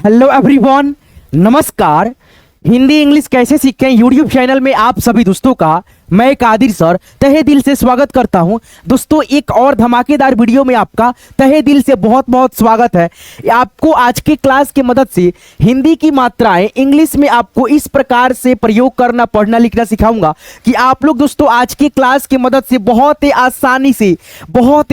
Hello everyone, नमस्कार। Hindi English कैसे सीखें यूट्यूब चैनल में आप सभी दोस्तों का मैं कादिर सर तहे दिल से स्वागत करता हूं। दोस्तों, एक और धमाकेदार वीडियो में आपका तहे दिल से बहुत बहुत स्वागत है। आपको आज के क्लास की मदद से हिंदी की मात्राएं इंग्लिश में आपको इस प्रकार से प्रयोग करना, पढ़ना लिखना सिखाऊंगा कि आप लोग दोस्तों आज के क्लास की मदद से बहुत ही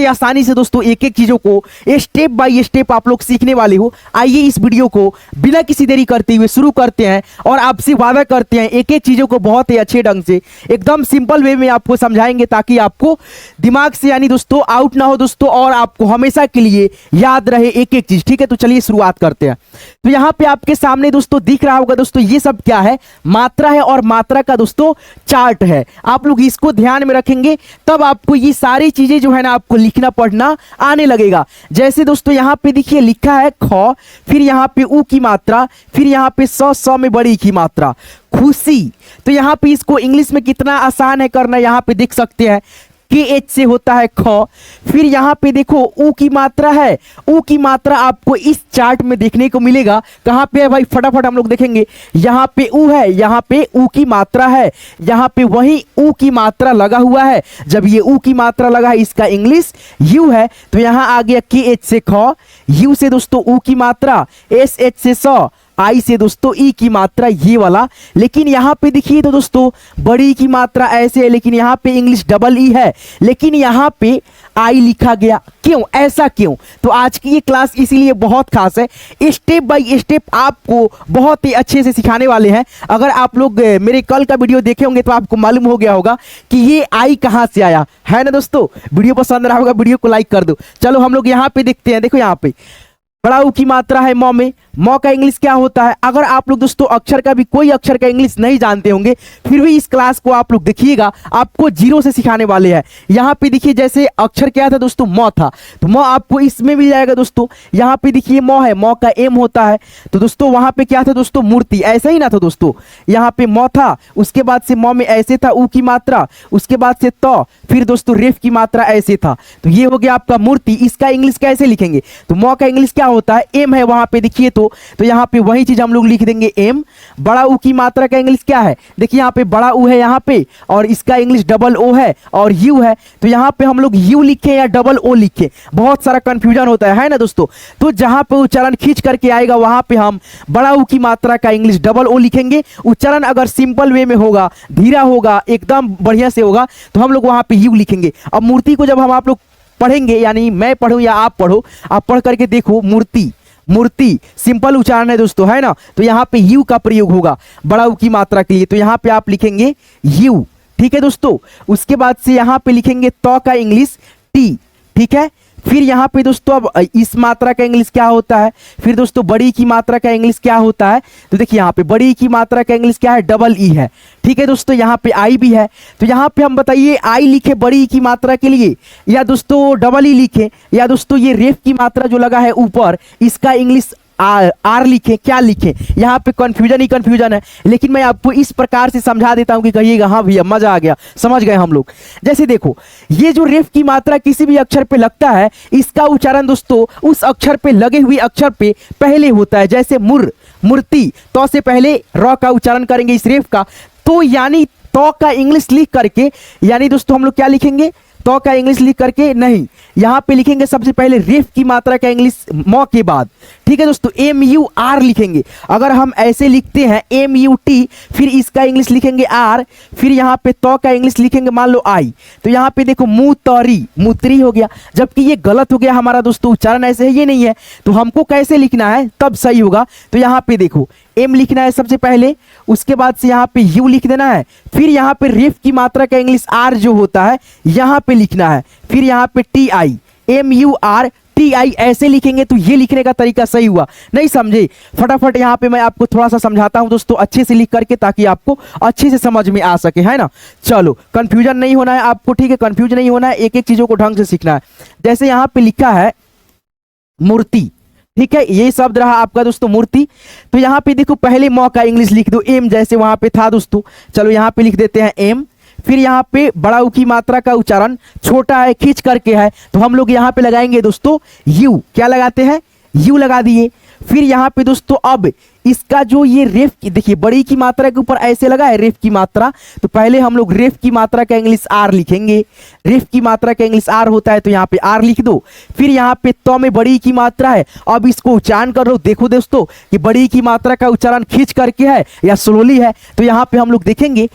आसानी से दोस्तों एक एक चीज़ों को स्टेप बाय स्टेप आप लोग सीखने वाले हो। आइए इस वीडियो को बिना किसी देरी करते हुए शुरू करते हैं और आपसे वादा करते हैं एक एक चीज़ों को बहुत ही अच्छे ढंग से एकदम सिंपल वे में आपको समझाएंगे ताकि आपको दिमाग से यानी दोस्तों आउट ना हो दोस्तों, और आपको हमेशा के लिए याद रहे एक एक चीज। ठीक है, तो चलिए शुरुआत करते हैं। तो यहाँ पे आपके सामने दोस्तों दिख रहा होगा दोस्तों, ये सब क्या है? मात्रा है और मात्रा का दोस्तों चार्ट है। आप लोग इसको ध्यान में रखेंगे तब आपको ये सारी चीजें जो है ना आपको लिखना पढ़ना आने लगेगा। जैसे दोस्तों यहाँ पे देखिए लिखा है ख, फिर यहाँ पे ऊ की मात्रा, फिर यहाँ पे स में बड़ी की मात्रा, खुशी। तो यहाँ पे इसको इंग्लिश में कितना आसान है करना, यहाँ पे देख सकते हैं के एच से होता है ख। फिर यहाँ पे देखो ऊ की मात्रा है, ऊ की मात्रा आपको इस चार्ट में देखने को मिलेगा। कहाँ पे है भाई? फटाफट हम लोग देखेंगे। यहाँ पे ऊ है, यहाँ पे ऊ की मात्रा है, यहाँ पे वही ऊ की मात्रा लगा हुआ है। जब ये ऊ की मात्रा लगा है इसका इंग्लिश यू है। तो यहाँ आ गया के एच से ख, यू से दोस्तों ऊ की मात्रा, एस एच से स, आई से दोस्तों ई की मात्रा, ये वाला। लेकिन यहाँ पे देखिए तो दोस्तों बड़ी की मात्रा ऐसे है, लेकिन यहाँ पे इंग्लिश डबल ई है, लेकिन यहाँ पे आई लिखा गया। क्यों? ऐसा क्यों? तो आज की ये क्लास इसीलिए बहुत खास है। स्टेप बाय स्टेप आपको बहुत ही अच्छे से सिखाने वाले हैं। अगर आप लोग मेरे कल का वीडियो देखे होंगे तो आपको मालूम हो गया होगा कि ये आई कहाँ से आया है ना दोस्तों। वीडियो पसंद रहा होगा, वीडियो को लाइक कर दो। चलो हम लोग यहाँ पे देखते हैं। देखो यहाँ पे बड़ा ऊ की मात्रा है मौ में, मौ का इंग्लिश क्या होता है? अगर आप लोग दोस्तों अक्षर का भी कोई अक्षर का इंग्लिश नहीं जानते होंगे फिर भी इस क्लास को आप लोग देखिएगा, आपको जीरो से सिखाने वाले हैं। यहाँ पे देखिए जैसे अक्षर क्या था दोस्तों? मौ था, तो मौ आपको इसमें मिल जाएगा दोस्तों। यहाँ पे देखिए मौ है, मौ का एम होता है, तो दोस्तों वहां पे क्या था दोस्तों? मूर्ति। ऐसा ही ना था दोस्तों, यहाँ पे मौ था, उसके बाद से मौ में ऐसे था ऊ की मात्रा, उसके बाद से तो, फिर दोस्तों रेफ की मात्रा ऐसे था। तो ये हो गया आपका मूर्ति। इसका इंग्लिश कैसे लिखेंगे? तो मौ का इंग्लिश क्या होता है? एम है वहां पे देखिए तो यहाँ पे वही चीज हम लोग लिख देंगे एम। बड़ा ऊ की मात्रा का इंग्लिश क्या है? देखिए यहाँ पे बड़ा ऊ है यहाँ पे, और इसका इंग्लिश डबल ओ है और यू है। तो यहाँ पे हम लोग यू लिखे या डबल ओ लिखे, बहुत सारा कंफ्यूजन होता है ना दोस्तों। तो जहां पे उच्चारण खींच करके आएगा वहां पे हम बड़ा ऊ की मात्रा का इंग्लिश डबल ओ लिखेंगे। उच्चारण अगर सिंपल वे में होगा, धीरा होगा, एकदम बढ़िया से होगा, तो हम लोग वहां पे यू लिखेंगे। अब मूर्ति को जब हम आप लोग पढ़ेंगे, यानी मैं पढ़ूं या आप पढ़ो, आप पढ़ करके देखो मूर्ति, मूर्ति सिंपल उच्चारण है दोस्तों, है ना। तो यहाँ पे यू का प्रयोग होगा बड़ा ऊ की मात्रा के लिए, तो यहाँ पे आप लिखेंगे यू। ठीक है दोस्तों, उसके बाद से यहाँ पे लिखेंगे तो का इंग्लिश टी। ठीक है, फिर यहाँ पे दोस्तों अब इस मात्रा का इंग्लिश क्या होता है? फिर दोस्तों बड़ी की मात्रा का इंग्लिश क्या होता है? तो देखिए यहाँ पे बड़ी की मात्रा का इंग्लिश क्या है? डबल ई है। ठीक है दोस्तों, यहाँ पे आई भी है। तो यहाँ पे हम बताइए आई लिखे बड़ी की मात्रा के लिए, या दोस्तों डबल ई लिखे, या दोस्तों ये रेफ की मात्रा जो लगा है ऊपर इसका इंग्लिश आर लिखे, क्या लिखे? यहाँ पे कंफ्यूजन ही कंफ्यूजन है, लेकिन मैं आपको इस प्रकार से समझा देता हूँ कि कहिएगा हाँ भैया मजा आ गया, समझ गए हम लोग। जैसे देखो ये जो रेफ की मात्रा किसी भी अक्षर पे लगता है, इसका उच्चारण दोस्तों उस अक्षर पे लगे हुए अक्षर पे पहले होता है। जैसे मूर्ति, तो से पहले र का उच्चारण करेंगे इस रेफ का, तो यानी तो का इंग्लिश लिख करके, यानी दोस्तों हम लोग क्या लिखेंगे? तो का इंग्लिश लिख करके नहीं, यहाँ पे लिखेंगे सबसे पहले रेफ की मात्रा का इंग्लिश मौ के बाद। ठीक है दोस्तों, एम यू आर लिखेंगे। अगर हम ऐसे लिखते हैं एम यू टी, फिर इसका इंग्लिश लिखेंगे आर, फिर यहाँ पे तो का इंग्लिश लिखेंगे मान लो आई, तो यहाँ पे देखो मूत्री हो गया, जबकि ये गलत हो गया हमारा दोस्तों, उच्चारण ऐसे है ये नहीं है। तो हमको कैसे लिखना है तब सही होगा? तो यहाँ पे देखो एम लिखना है सबसे पहले, उसके बाद से यहाँ पे यू लिख देना है, फिर यहाँ पे रेफ की मात्रा का इंग्लिश आर जो होता है यहाँ पे लिखना है, फिर यहाँ पे T I, M U R T I ऐसे लिखेंगे। तो ये लिखने का तरीका सही हुआ। नहीं समझे? फटाफट यहाँ पे मैं आपको थोड़ा सा समझाता हूँ दोस्तों अच्छे से लिख करके, ताकि आपको अच्छे से समझ में आ सके, है ना। चलो, कंफ्यूजन नहीं होना है आपको, ठीक है, कंफ्यूज नहीं होना है, एक एक चीजों को ढंग से सीखना है। जैसे यहाँ पे लिखा है मूर्ति, ठीक है, ये शब्द रहा आपका दोस्तों मूर्ति। तो यहाँ पे देखो पहले मौ का इंग्लिश लिख दो एम, जैसे वहां पे था दोस्तों। चलो यहाँ पे लिख देते हैं एम, फिर यहाँ पे बड़ा ऊ की मात्रा का उच्चारण छोटा है, खींच करके है, तो हम लोग यहाँ पे लगाएंगे दोस्तों यू। क्या लगाते हैं? यू लगा दिए। फिर यहाँ पे दोस्तों अब इसका जो ये रेफ की देखिए बड़ी की मात्रा के ऊपर ऐसे लगा है रेफ की मात्रा, तो पहले हम लोग रेफ की मात्रा का इंग्लिश आर लिखेंगे। रेफ की मात्रा का इंग्लिश आर होता है तो यहाँ पे आर लिख दो। फिर यहाँ पे तो में बड़ी की मात्रा है, अब इसको उच्चारण कर लो। देखो दोस्तों कि बड़ी की मात्रा का उच्चारण खींच करके है या स्लोली है, तो यहाँ पे हम लोग देखेंगे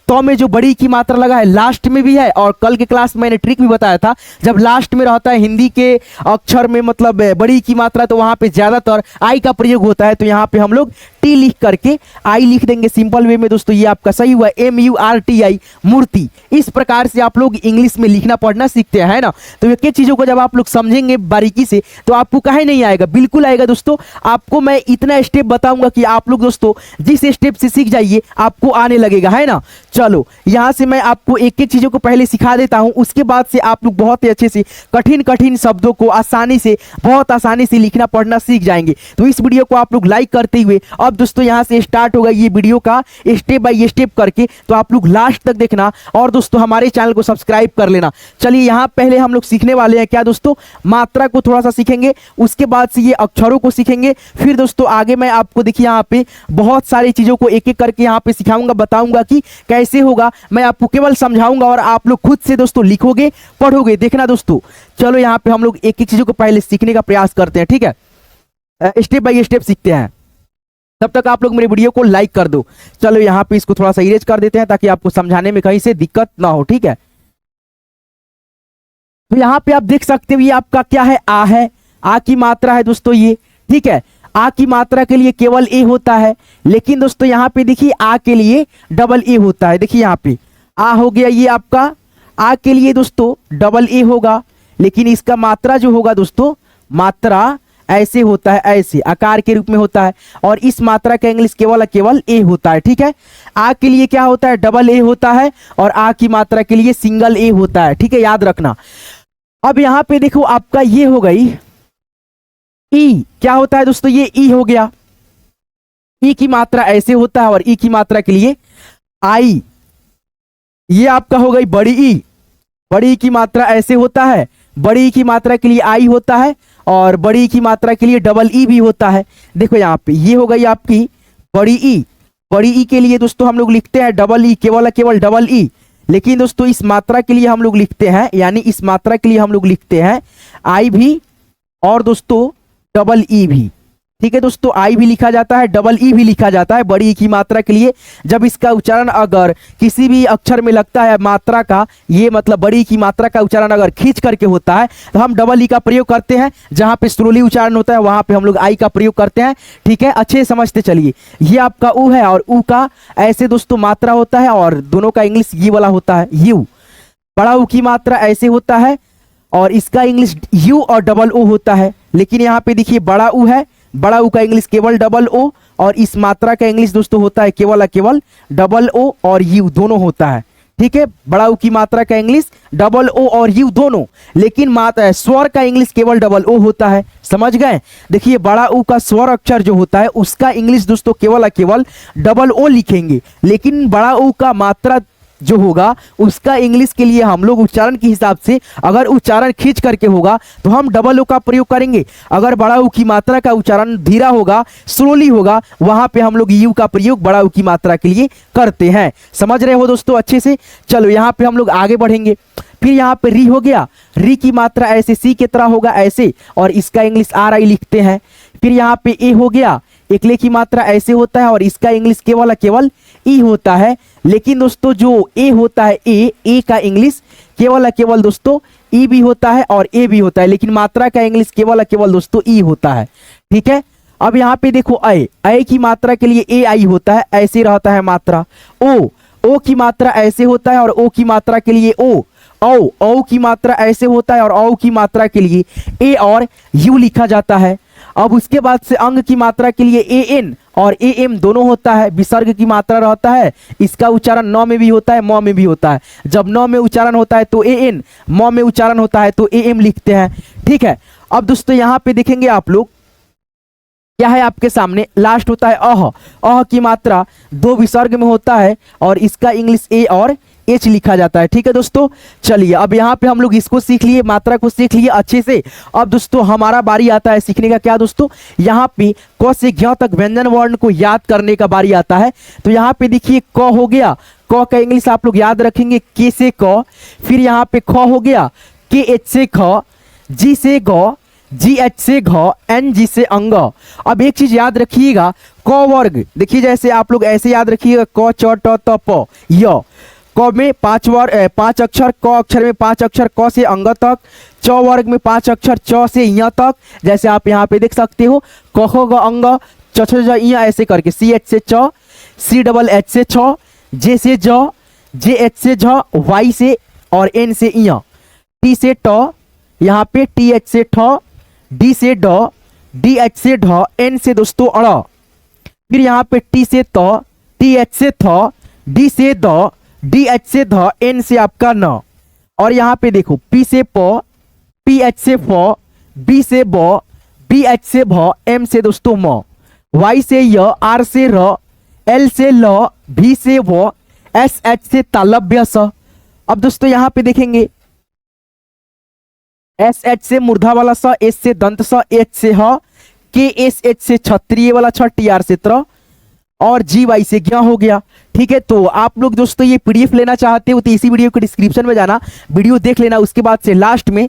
तो में जो बड़ी की मात्रा लगा है लास्ट में भी है, और कल के क्लास में मैंने ट्रिक भी बताया था, जब लास्ट में रहता है हिंदी के अक्षर में मतलब बड़ी की मात्रा तो वहां पे ज्यादातर आई का प्रयोग होता है, तो यहाँ पे हम लोग टी लिख करके आई लिख देंगे सिंपल वे में। दोस्तों ये आपका सही हुआ, MURTI मूर्ति। इस प्रकार से आप लोग इंग्लिश में लिखना पढ़ना सीखते हैं ना, तो एक एक चीजों को जब आप लोग समझेंगे बारीकी से तो आपको कहीं नहीं आएगा, बिल्कुल आएगा दोस्तों। आपको मैं इतना स्टेप बताऊंगा कि आप लोग दोस्तों जिस स्टेप से सीख जाइए आपको आने लगेगा, है ना। चलो यहां से मैं आपको एक एक चीजों को पहले सिखा देता हूं, उसके बाद से आप लोग बहुत ही अच्छे से कठिन कठिन शब्दों को आसानी से बहुत आसानी से लिखना पढ़ना सीख जाएंगे। तो इस वीडियो को आप लोग लाइक करते हुए अब दोस्तों यहां से स्टार्ट होगा ये वीडियो का स्टेप बाय स्टेप करके, तो आप लोग लास्ट तक देखना और दोस्तों हमारे चैनल को सब्सक्राइब कर लेना। चलिए यहां पहले हम लोग सीखने वाले हैं क्या दोस्तों, मात्रा को थोड़ा सा सीखेंगे, उसके बाद से ये अक्षरों को सीखेंगे। फिर दोस्तों आगे मैं आपको देखिए यहाँ पे बहुत सारी चीजों को एक एक करके यहाँ पे सिखाऊंगा, बताऊंगा कि कैसे होगा। मैं आपको केवल समझाऊंगा और आप लोग खुद से दोस्तों लिखोगे पढ़ोगे, देखना दोस्तों। चलो यहाँ पे हम लोग एक एक चीजों को पहले सीखने का प्रयास करते हैं, ठीक है, स्टेप बाय स्टेप सीखते हैं। तब तक आप लोग मेरे वीडियो को लाइक कर दो। चलो यहाँ पे इसको थोड़ा सा इरेज कर देते हैं ताकि आपको समझाने में कहीं से दिक्कत ना हो, ठीक है। तो यहाँ पे आप देख सकते हो ये आपका क्या है, आ है, आ की मात्रा है दोस्तों ये, ठीक है। आ की मात्रा के लिए केवल ए होता है, लेकिन दोस्तों यहाँ पे देखिए आ के लिए डबल ए होता है। देखिए यहाँ पे आ हो गया, ये आपका आ के लिए दोस्तों डबल ए होगा, लेकिन इसका मात्रा जो होगा दोस्तों मात्रा ऐसे होता है, ऐसे आकार के रूप में होता है, और इस मात्रा का इंग्लिश केवल ए होता है, ठीक है। आ के लिए क्या होता है, डबल ए होता है, और आ की मात्रा के लिए सिंगल ए होता है, ठीक है, याद रखना। अब यहाँ पे देखो आपका ये हो गई ई, क्या होता है दोस्तों, ये ई हो गया। ई की मात्रा ऐसे होता है, और ई की मात्रा के लिए आई, ये आपका हो गई बड़ी ई। बड़ी की मात्रा ऐसे होता है, बड़ी की मात्रा के लिए आई होता है, और बड़ी की मात्रा के लिए डबल ई भी होता है। देखो यहाँ पे ये हो गई आपकी बड़ी ई। बड़ी ई के लिए दोस्तों हम लोग लिखते हैं डबल ई, केवल डबल ई, लेकिन दोस्तों इस मात्रा के लिए हम लोग लिखते हैं, यानी इस मात्रा के लिए हम लोग लिखते हैं आई भी और दोस्तों डबल ई भी, ठीक है दोस्तों। आई भी लिखा जाता है, डबल ई भी लिखा जाता है बड़ी ई की मात्रा के लिए। जब इसका उच्चारण अगर किसी भी अक्षर में लगता है मात्रा का, ये मतलब बड़ी की मात्रा का उच्चारण अगर खींच करके होता है तो हम डबल ई का प्रयोग करते हैं, जहां पे स्लोली उच्चारण होता है वहां पे हम लोग आई का प्रयोग करते हैं, ठीक है। अच्छे समझते चलिए, ये आपका ऊ है, और ऊ का ऐसे दोस्तों मात्रा होता है, और दोनों का इंग्लिश ये वाला होता है यू। बड़ा ऊ की मात्रा ऐसे होता है, और इसका इंग्लिश यू और डबल ओ होता है, लेकिन यहाँ पे देखिए बड़ा ऊ है, बड़ा ऊ का इंग्लिश केवल डबल ओ, और इस मात्रा का इंग्लिश दोस्तों होता है केवल डबल ओ और यू दोनों होता है, ठीक है। बड़ा ऊ की मात्रा का इंग्लिश डबल ओ और यू दोनों, लेकिन स्वर का इंग्लिश केवल डबल ओ होता है, समझ गए। देखिए बड़ा ऊ का स्वर अक्षर जो होता है उसका इंग्लिश दोस्तों केवल डबल ओ लिखेंगे, लेकिन बड़ा ऊ का मात्रा जो होगा उसका इंग्लिश के लिए हम लोग उच्चारण के हिसाब से अगर उच्चारण खींच करके होगा तो हम डबल ओ का प्रयोग करेंगे। अगर बड़ा ऊ की मात्रा का उच्चारण धीरा होगा, स्लोली होगा, वहां पे हम लोग यू का प्रयोग बड़ा ऊ की मात्रा के लिए करते हैं। समझ रहे हो दोस्तों अच्छे से। चलो यहाँ पे हम लोग आगे बढ़ेंगे। फिर यहाँ पे री हो गया, री की मात्रा ऐसे सी की तरह होगा ऐसे, और इसका इंग्लिश आर आई लिखते हैं। फिर यहाँ पे ए हो गया, एकले की मात्रा ऐसे होता है, और इसका इंग्लिश केवल ई होता है, लेकिन दोस्तों जो ए होता है ए का इंग्लिश केवल दोस्तों ई भी होता है और ए भी होता है, लेकिन मात्रा का इंग्लिश केवल दोस्तों ई होता है, ठीक है। अब यहाँ पे देखो ए की मात्रा के लिए ए आई होता है, ऐसे रहता है मात्रा। ओ की मात्रा ऐसे होता है, और ओ की मात्रा के लिए ओ की मात्रा ऐसे होता है, और ओ की मात्रा के लिए ए और यू लिखा जाता है। अब उसके बाद से अंग की मात्रा के लिए ए एन और ए एम दोनों होता है। विसर्ग की मात्रा रहता है, इसका उच्चारण न में भी होता है, म में भी होता है। जब न में उच्चारण होता है तो ए एन, म में उच्चारण होता है तो ए एम लिखते हैं, ठीक है। अब दोस्तों यहाँ पे देखेंगे आप लोग क्या है आपके सामने, लास्ट होता है अह की मात्रा दो विसर्ग में होता है, और इसका इंग्लिश ए और एच लिखा जाता है। ठीक है दोस्तों, चलिए अब यहाँ पे हम लोग इसको सीख लिए, मात्रा को सीख लिए अच्छे से। अब दोस्तों हमारा बारी आता है सीखने का। क्या दोस्तों, यहाँ पे क से ज्ञ तक व्यंजन वर्ण को याद करने का बारी आता है। तो यहाँ पे देखिए क हो गया, क का इंग्लिश आप लोग याद रखेंगे के से क। फिर यहाँ पे ख हो गया के एच से ख, जी से ग, जी एच से घ, एन जी से अंग। अब एक चीज याद रखिएगा, क वर्ग देखिए जैसे आप लोग ऐसे याद रखिएगा क च ट त प य। क में 5 अक्षर, क अक्षर में 5 अक्षर, क से अंग तक। च वर्ग में 5 अक्षर, च से य तक। जैसे आप यहाँ पे देख सकते हो क ख ग अंग, च छ ज य ऐसे करके, सी एच से च, सी डबल एच से छ, जे से ज, जे एच से झ, वाई से और एन से य, टी से ट, यहाँ पे टी एच से ठ, डी से ड, डी एच से ढ, एन से दोस्तों अड़। फिर यहाँ पे टी से त, टी एच से थ, डी से द, डी एच से ध, एन से आपका न। और यहाँ पे देखो पी से प, पी एच से फ, बी से ब, बी एच से भ, एम से दोस्तों म, वाई से य, आर से र, एल से ल, भी से व, एस एच से तालव्य स। अब दोस्तों यहाँ पे देखेंगे एस एच से मूर्धा वाला स, एस से दंत स, एच से ह, के एस एच से क्षत्रिय वाला छ, टी आर से त्र, और जी वाई से ज्ञ हो गया। ठीक है, तो आप लोग दोस्तों ये पीडीएफ लेना चाहते हो तो इसी वीडियो के डिस्क्रिप्शन में जाना, वीडियो देख लेना। उसके बाद से लास्ट में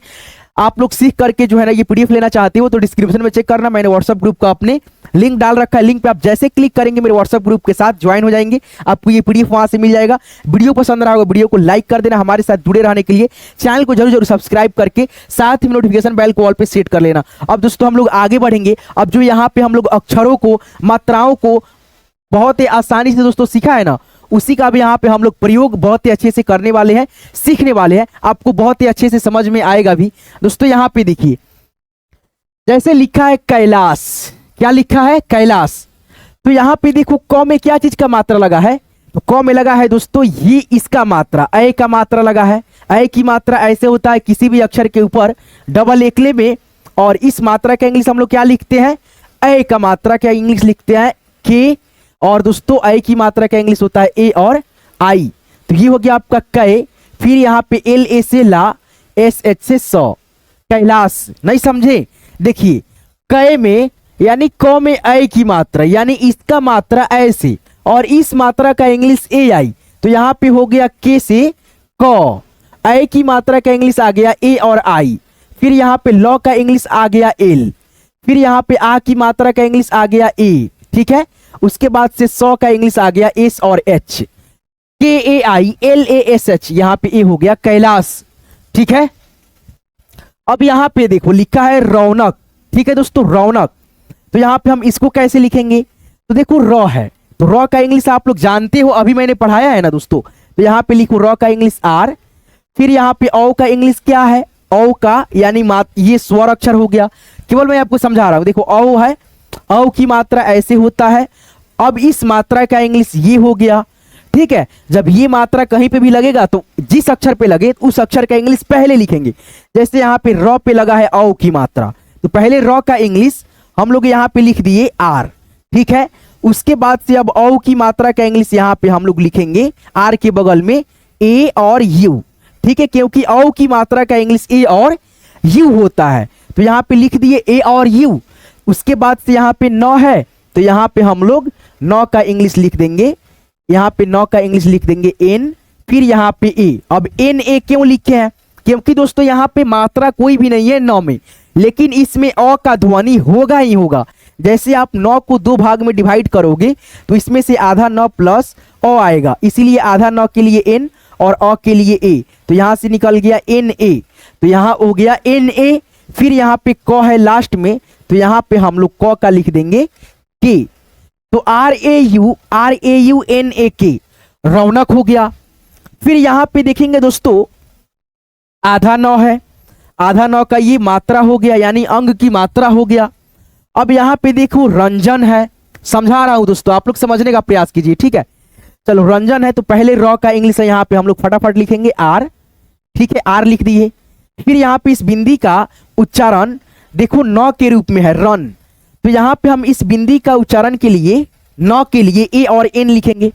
आप लोग सीख करके जो है ना ये पीडीएफ लेना चाहते हो तो डिस्क्रिप्शन में चेक करना, मैंने व्हाट्सएप ग्रुप का अपने लिंक डाल रखा है। लिंक पे आप जैसे क्लिक करेंगे मेरे व्हाट्सएप ग्रुप के साथ ज्वाइन हो जाएंगे, आपको ये पीडीएफ वहां से मिल जाएगा। वीडियो पसंद रहा होगा वीडियो को लाइक कर देना, हमारे साथ जुड़े रहने के लिए चैनल को जरूर सब्सक्राइब करके साथ ही नोटिफिकेशन बेल को ऑल पे सेट कर लेना। अब दोस्तों हम लोग आगे बढ़ेंगे। अब जो यहाँ पे हम लोग अक्षरों को, मात्राओं को बहुत ही आसानी से दोस्तों सीखा है ना, उसी का भी यहाँ पे हम लोग प्रयोग बहुत ही अच्छे से करने वाले हैं, सीखने वाले हैं। आपको बहुत ही अच्छे से समझ में आएगा भी। दोस्तों यहाँ पे देखिए जैसे लिखा है कैलाश, क्या लिखा है कैलाश। तो यहाँ पे देखो क में क्या चीज का मात्रा लगा है, तो क में लगा है दोस्तों ये इसका मात्रा, अ का मात्रा लगा है। अ की मात्रा ऐसे होता है किसी भी अक्षर के ऊपर डबल एकले में, और इस मात्रा का इंग्लिश हम लोग क्या लिखते हैं, अ का मात्रा क्या इंग्लिश लिखते हैं के, और दोस्तों अ की मात्रा का इंग्लिश होता है ए और आई। तो ये हो गया आपका कै। फिर यहाँ पे एल ए से ला, एस एच से सौ, कैलाश। नहीं समझे, देखिए कै में यानी क में अ की मात्रा यानी इसका मात्रा ऐसे, और इस मात्रा का इंग्लिश ए आई। तो यहाँ पे हो गया के से क, अ की मात्रा का इंग्लिश आ गया ए और आई। फिर यहाँ पे ल का इंग्लिश आ गया एल। फिर यहाँ पे आ की मात्रा का इंग्लिश आ गया ए। ठीक है, उसके बाद से सौ का इंग्लिश आ गया एस और H, K A I L A S H, यहाँ पे ए हो गया कैलाश। ठीक है, अब यहाँ पे देखो लिखा है रौनक। ठीक है दोस्तों, रौनक। तो यहाँ पे हम इसको कैसे लिखेंगे, तो देखो र है, तो र का इंग्लिश आप लोग जानते हो, अभी मैंने पढ़ाया है ना दोस्तों। तो यहाँ पे लिखो र का इंग्लिश आर। फिर यहाँ पे औ का इंग्लिश क्या है, औ का यानी ये स्वर अक्षर हो गया। केवल मैं आपको समझा रहा हूं, देखो औ है, औ की मात्रा ऐसे होता है। अब इस मात्रा का इंग्लिश ये हो गया। ठीक है, जब ये मात्रा कहीं पे भी लगेगा तो जिस अक्षर पे लगे उस अक्षर का इंग्लिश पहले लिखेंगे। जैसे यहाँ पे र पे लगा है औ की मात्रा, तो पहले र का इंग्लिश हम लोग यहाँ पे लिख दिए आर। ठीक है, उसके बाद से अब औ की मात्रा का इंग्लिश यहाँ पे हम लोग लिखेंगे आर के बगल में ए और यू। ठीक है, क्योंकि औ की मात्रा का इंग्लिश ए और यू होता है, तो यहाँ पे लिख दिए ए और यू। उसके बाद से यहाँ पे नौ है, तो यहाँ पे हम लोग नौ का इंग्लिश लिख देंगे, यहाँ पे नौ का इंग्लिश लिख देंगे एन। फिर यहाँ पे ए। अब एन ए क्यों लिखे हैं, क्योंकि दोस्तों यहाँ पे मात्रा कोई भी नहीं है नौ में, लेकिन इसमें अ का ध्वनि होगा ही होगा। जैसे आप 9 को 2 भाग में डिवाइड करोगे तो इसमें से आधा 9 प्लस अ आएगा, इसीलिए आधा 9 के लिए एन और अ के लिए ए। तो यहाँ से निकल गया एन ए, तो यहाँ हो गया एन ए। फिर यहाँ पे क है लास्ट में, तो यहाँ पे हम लोग क का लिख देंगे के। तो R A U N A K, Raunak हो गया। फिर यहाँ पे देखेंगे दोस्तों आधा 9 है, आधा 9 का ये मात्रा हो गया यानी अंग की मात्रा हो गया। अब यहाँ पे देखो रंजन है, समझा रहा हूं दोस्तों, आप लोग समझने का प्रयास कीजिए। ठीक है, चलो रंजन है, तो पहले र का इंग्लिश है यहाँ पे हम लोग फटाफट लिखेंगे आर। ठीक है, आर लिख दिए। फिर यहाँ पे इस बिंदी का उच्चारण देखो न के रूप में है रन, तो यहाँ पे हम इस बिंदी का उच्चारण के लिए न के लिए ए और एन लिखेंगे।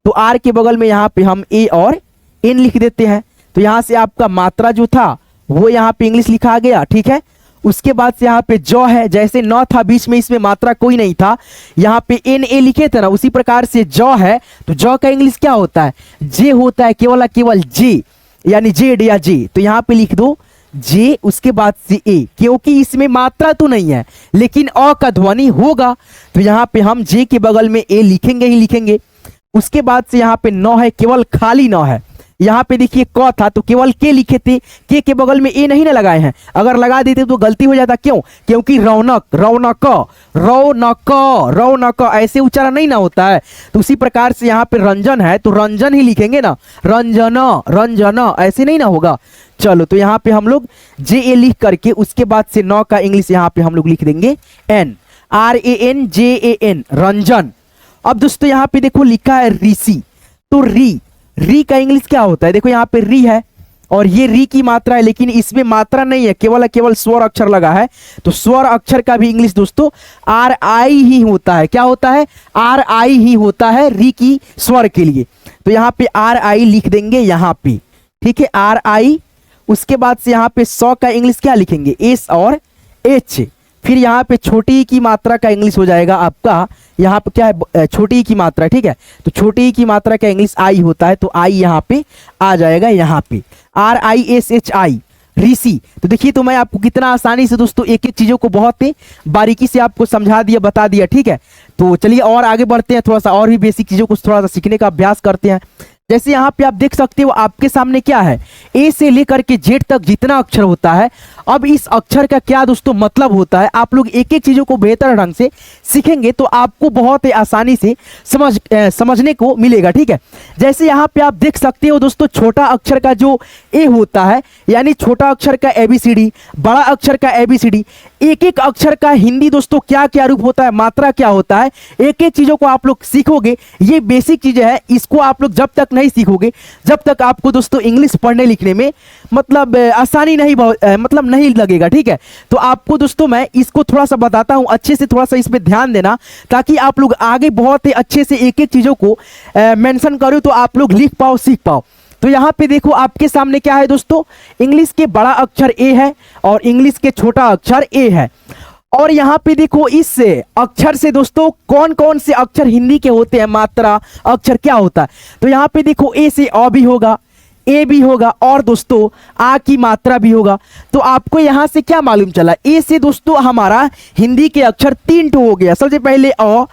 तो आर के बगल में यहाँ पे हम ए और एन लिख देते हैं। तो यहाँ से आपका मात्रा जो था वो यहाँ पे इंग्लिश लिखा गया, ठीक है। उसके बाद से यहाँ पे जौ है, जैसे न था बीच में, इसमें मात्रा कोई नहीं था, यहाँ पे एन ए लिखे थे ना, उसी प्रकार से जौ है तो जौ का इंग्लिश क्या होता है, जे होता है, केवल जे, यानी जेड या जे। तो यहाँ पे लिख दो जे, उसके बाद से ए, क्योंकि इसमें मात्रा तो नहीं है लेकिन अ का ध्वनि होगा, तो यहाँ पे हम जे के बगल में ए लिखेंगे ही लिखेंगे। उसके बाद से यहाँ पे नौ है, केवल खाली नौ है। यहाँ पे देखिए क था तो केवल के लिखे थे, के बगल में ए नहीं ना लगाए हैं, अगर लगा देते तो गलती हो जाता। क्यों? क्योंकि रौनक, रौनक, रौनक, रौनक ऐसे उच्चारण नहीं ना होता है। तो उसी प्रकार से यहाँ पे रंजन है तो रंजन ही लिखेंगे ना, रंजन, रंजन, ऐसे नहीं ना होगा। चलो, तो यहाँ पे हम लोग जे ए लिख करके उसके बाद से नौ का इंग्लिश यहाँ पे हम लोग लिख देंगे एन, RANJAN, रंजन। अब दोस्तों यहाँ पे देखो लिखा है ऋषि, तो री का इंग्लिश क्या होता है, देखो यहाँ पे री है और ये री की मात्रा है, लेकिन इसमें मात्रा नहीं है, केवल स्वर अक्षर लगा है। तो स्वर अक्षर का भी इंग्लिश दोस्तों RI ही होता है। क्या होता है? RI ही होता है री की स्वर के लिए। तो यहाँ पे RI लिख देंगे यहाँ पे, ठीक है, RI। उसके बाद से यहाँ पे सौ का इंग्लिश क्या लिखेंगे, एस और एच। फिर यहाँ पे छोटी ई की मात्रा का इंग्लिश हो जाएगा आपका, यहाँ पे क्या है, छोटी ई की मात्रा, ठीक है। तो छोटी ई की मात्रा का इंग्लिश आई होता है, तो आई यहाँ पे आ जाएगा, यहाँ पे RISHI, ऋषि। तो देखिए, तो मैं आपको कितना आसानी से दोस्तों एक एक चीजों को बहुत ही बारीकी से आपको समझा दिया, बता दिया, ठीक है। तो चलिए और आगे बढ़ते हैं, थोड़ा सा और भी बेसिक चीजों को थोड़ा सा सीखने का अभ्यास करते हैं। जैसे यहाँ पे आप देख सकते हो आपके सामने क्या है, ए से लेकर के जेड तक जितना अक्षर होता है। अब इस अक्षर का क्या दोस्तों मतलब होता है, आप लोग एक एक चीजों को बेहतर ढंग से सीखेंगे तो आपको बहुत ही आसानी से समझने को मिलेगा, ठीक है। जैसे यहाँ पे आप देख सकते हो दोस्तों, छोटा अक्षर का जो ए होता है, यानी छोटा अक्षर का ABCD, बड़ा अक्षर का ABCD, एक एक अक्षर का हिंदी दोस्तों क्या क्या रूप होता है, मात्रा क्या होता है, एक एक चीजों को आप लोग सीखोगे। ये बेसिक चीजें हैं, इसको आप लोग जब तक नहीं सीखोगे, जब तक आपको दोस्तों इंग्लिश पढ़ने लिखने में मतलब आसानी नहीं मतलब नहीं लगेगा, ठीक है। तो आपको दोस्तों मैं इसको थोड़ा सा बताता हूं, अच्छे से थोड़ा सा इस पे ध्यान देना, ताकि आप लोग आगे बहुत ही अच्छे से एक एक चीजों को मेंशन करो तो आप लोग लिख पाओ, सीख पाओ। तो यहाँ पे देखो आपके सामने क्या है दोस्तों, इंग्लिश के बड़ा अक्षर ए है और इंग्लिश के छोटा अक्षर ए है। और यहाँ पे देखो इस अक्षर से दोस्तों कौन कौन से अक्षर हिंदी के होते हैं, मात्रा अक्षर क्या होता है। तो यहाँ पे देखो ए से अ भी होगा, ए भी होगा और दोस्तों आ की मात्रा भी होगा। तो आपको यहाँ से क्या मालूम चला, ए से दोस्तों हमारा हिंदी के अक्षर 3 ठो हो गया। सबसे पहले अ,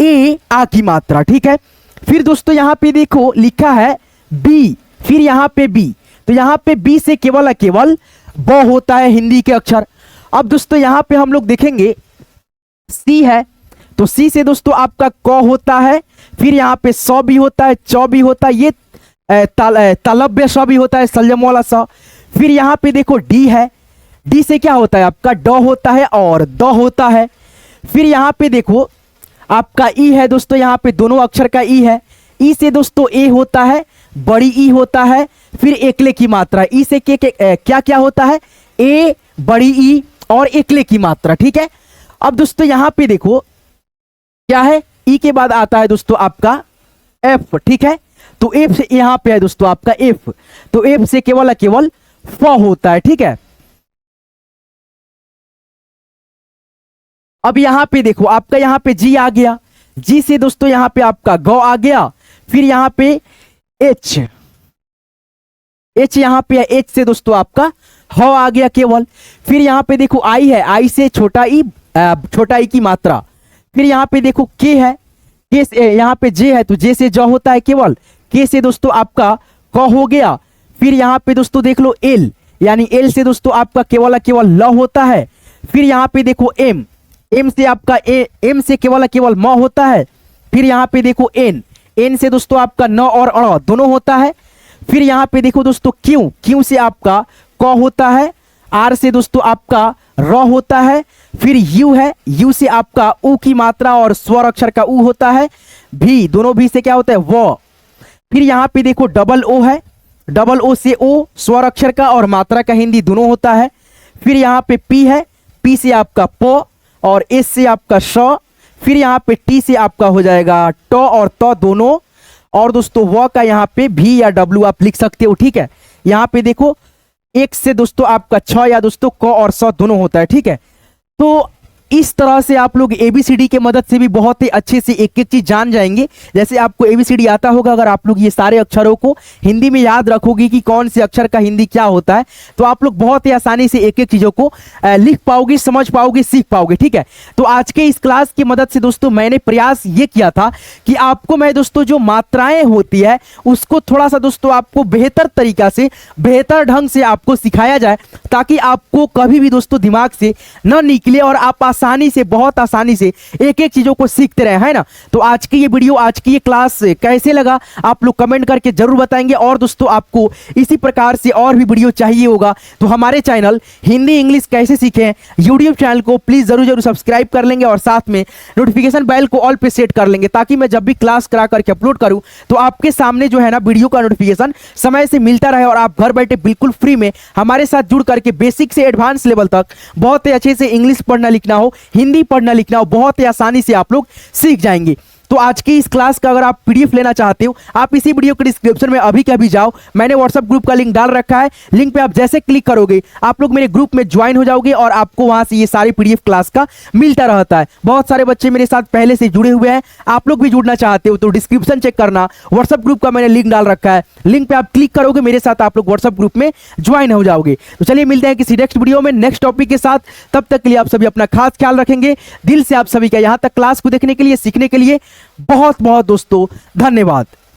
ए, आ की मात्रा, ठीक है। फिर दोस्तों यहाँ पे देखो लिखा है बी, फिर यहाँ पे बी, तो यहाँ पे बी से केवल ब होता है हिंदी के अक्षर। अब दोस्तों यहाँ पे हम लोग देखेंगे सी है, तो सी से दोस्तों आपका क होता है, फिर यहाँ पे सौ भी होता है, चौ भी होता है, ये तालब्य स भी होता है, सलजम वाला स। फिर यहाँ पे देखो डी है, डी से क्या होता है आपका ड होता है और द होता है। फिर यहाँ पे देखो आपका ई है दोस्तों, यहाँ पे दोनों अक्षर का ई है, ई से दोस्तों ए होता है, बड़ी ई होता है, फिर एकले की मात्रा, ई से क्या क्या होता है, ए, बड़ी ई और एकले की मात्रा, ठीक है। अब दोस्तों यहाँ पे देखो क्या है, ई के बाद आता है दोस्तों आपका एफ, ठीक है। तो एफ से यहाँ पे है दोस्तों आपका एफ, तो एफ से केवल फ होता है, ठीक है। अब यहाँ पे देखो आपका यहाँ पे जी आ गया, जी से दोस्तों यहाँ पे आपका ग आ गया, फिर यहाँ पे एच, एच यहाँ पे है, एच से दोस्तों आपका ह आ गया केवल। फिर यहाँ पे देखो आई है, आई से छोटा ई की मात्रा। फिर यहाँ पे देखो के है, के से यहाँ पे जे है, तो जे से ज होता है केवल, के से दोस्तों आपका क हो गया। फिर यहाँ पे दोस्तों देख लो एल, यानी एल से दोस्तों आपका केवल ल होता है। फिर यहाँ पे देखो एम, एम से आपका एम से केवल म होता है। फिर यहाँ पे देखो एन, एन से दोस्तों आपका न और अ दोनों होता है। फिर यहाँ पे देखो दोस्तों क्यू, क्यू से आपका क होता है, आर से दोस्तों आपका र होता है। फिर यू है, यू से आपका उ की मात्रा और स्वर अक्षर का उ होता है। भी, दोनों भी से क्या होता है व। फिर यहाँ पे देखो डबल ओ है, डबल ओ से ओ स्वर अक्षर का और मात्रा का हिंदी दोनों होता है। फिर यहाँ पे पी है, पी से आपका प और एस से आपका श। फिर यहाँ पे टी से आपका हो जाएगा ट और त दोनों। और दोस्तों व का यहाँ पे भी या डब्ल्यू आप लिख सकते हो, ठीक है। यहाँ पे देखो एक से दोस्तों आपका छ या दोस्तों क और स दोनों होता है, ठीक है। तो इस तरह से आप लोग एबीसीडी के मदद से भी बहुत ही अच्छे से एक एक चीज जान जाएंगे। जैसे आपको एबीसीडी आता होगा, अगर आप लोग ये सारे अक्षरों को हिंदी में याद रखोगे कि कौन से अक्षर का हिंदी क्या होता है, तो आप लोग बहुत ही आसानी से एक एक चीजों को लिख पाओगे, समझ पाओगे, सीख पाओगे, ठीक है। तो आज के इस क्लास की मदद से दोस्तों मैंने प्रयास ये किया था कि आपको मैं दोस्तों जो मात्राएं होती है उसको थोड़ा सा दोस्तों आपको बेहतर तरीका से, बेहतर ढंग से आपको सिखाया जाए, ताकि आपको कभी भी दोस्तों दिमाग से न निकले और आप आसानी से, बहुत आसानी से एक एक चीजों को सीखते रहे, है ना। तो आज की ये वीडियो, आज की ये क्लास कैसे लगा आप लोग कमेंट करके जरूर बताएंगे। और दोस्तों आपको इसी प्रकार से और भी वीडियो चाहिए होगा तो हमारे चैनल हिंदी इंग्लिश कैसे सीखें यूट्यूब चैनल को प्लीज जरूर जरूर सब्सक्राइब कर लेंगे और साथ में नोटिफिकेशन बेल को ऑल पे सेट कर लेंगे, ताकि मैं जब भी क्लास करा करके अपलोड करूं तो आपके सामने जो है ना वीडियो का नोटिफिकेशन समय से मिलता रहे और आप घर बैठे बिल्कुल फ्री में हमारे साथ जुड़ करके बेसिक से एडवांस लेवल तक बहुत ही अच्छे से इंग्लिश पढ़ना लिखना हो, हिंदी पढ़ना लिखना हो, बहुत ही आसानी से आप लोग सीख जाएंगे। तो आज की इस क्लास का अगर आप पीडीएफ लेना चाहते हो, आप इसी वीडियो के डिस्क्रिप्शन में अभी के अभी जाओ, मैंने व्हाट्सएप ग्रुप का लिंक डाल रखा है। लिंक पे आप जैसे क्लिक करोगे आप लोग मेरे ग्रुप में ज्वाइन हो जाओगे और आपको वहां से ये सारी पीडीएफ क्लास का मिलता रहता है। बहुत सारे बच्चे मेरे साथ पहले से जुड़े हुए हैं, आप लोग भी जुड़ना चाहते हो तो डिस्क्रिप्शन चेक करना, व्हाट्सएप ग्रुप का मैंने लिंक डाल रखा है, लिंक पे आप क्लिक करोगे मेरे साथ आप लोग व्हाट्सएप ग्रुप में ज्वाइन हो जाओगे। तो चलिए मिलते हैं किसी नेक्स्ट वीडियो में नेक्स्ट टॉपिक के साथ, तब तक के लिए आप सभी अपना खास ख्याल रखेंगे। दिल से आप सभी का यहाँ तक क्लास को देखने के लिए, सीखने के लिए बहुत बहुत दोस्तों धन्यवाद।